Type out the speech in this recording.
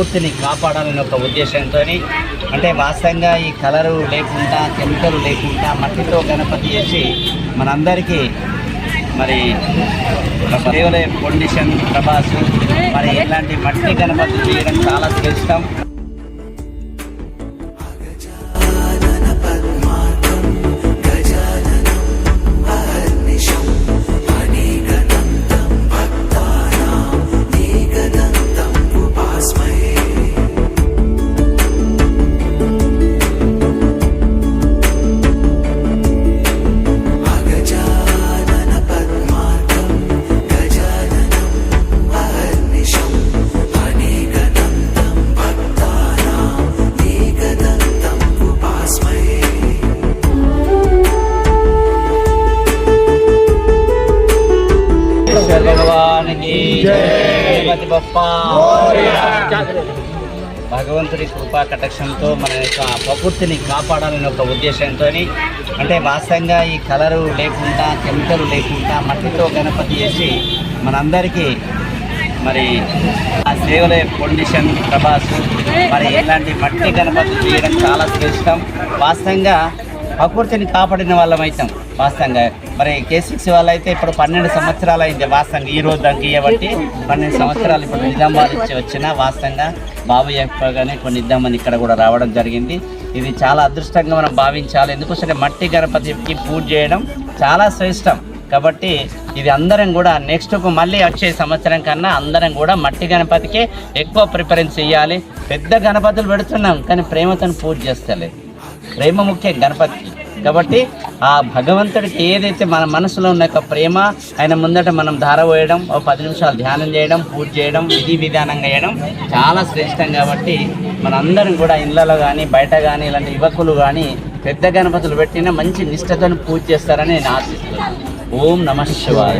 ప్రకృతిని కాపాడాలని ఒక ఉద్దేశంతో, అంటే వాస్తవంగా ఈ కలరు లేకుండా కెమికల్ లేకుండా మట్టితో గణపతి చేసి మనందరికీ మరి దేవులే పొండిషన్ ప్రభాస్ మరి ఇలాంటి మట్టి గణపతి చేయడం చాలా శ్రేష్టం. భగవానికి గణపతి బప్పా. భగవంతుడి కృపా కటాక్షంతో మన యొక్క ప్రకృతిని కాపాడాలని ఒక ఉద్దేశంతో, అంటే వాస్తవంగా ఈ కలరు లేకుండా కెమికల్ లేకుండా మట్టితో గణపతి చేసి మనందరికీ మరి ఆ సేవలే పొండిషన్ ప్రభాస్ మరి ఇలాంటి మట్టి గణపతి చేయడం చాలా శ్రేష్టం. వాస్తవంగా ప్రకృతిని కాపాడిన వాళ్ళం అవుతాం. వాస్తవంగా మరి K6 వాళ్ళు అయితే ఇప్పుడు 12 సంవత్సరాలు అయింది. వాస్తవంగా ఈ రోజు దానికి ఇవ్వబట్టి 12 సంవత్సరాలు ఇప్పుడు నిజామాబాద్ ఇచ్చి వచ్చిన వాస్తవంగా బాబు చెప్పగానే కొన్ని నిజామాబాద్ ఇక్కడ కూడా రావడం జరిగింది. ఇది చాలా అదృష్టంగా మనం భావించాలి. ఎందుకంటే మట్టి గణపతికి పూజ చేయడం చాలా శ్రేష్టం. కాబట్టి ఇది అందరం కూడా నెక్స్ట్ మళ్ళీ వచ్చే సంవత్సరం కన్నా అందరం కూడా మట్టి గణపతికే ఎక్కువ ప్రిఫరెన్స్ ఇవ్వాలి. పెద్ద గణపతులు పెడుతున్నాం కానీ ప్రేమతో పూజ చేస్తలేదు. ప్రేమ ముఖ్యం గణపతికి. కాబట్టి ఆ భగవంతుడికి ఏదైతే మన మనసులో ఉన్న యొక్క ప్రేమ ఆయన ముందట మనం ధార పోయడం, 10 నిమిషాలు ధ్యానం చేయడం, పూజ చేయడం, విధి విధానంగా చేయడం చాలా శ్రేష్టం. కాబట్టి మనందరం కూడా ఇళ్ళలో కానీ బయట కానీ ఇలాంటి యువకులు కానీ పెద్ద గణపతులు పెట్టిన మంచి నిష్ఠతో పూజ చేస్తారని నేను ఆశిస్తున్నాను. ఓం నమః శివాయ.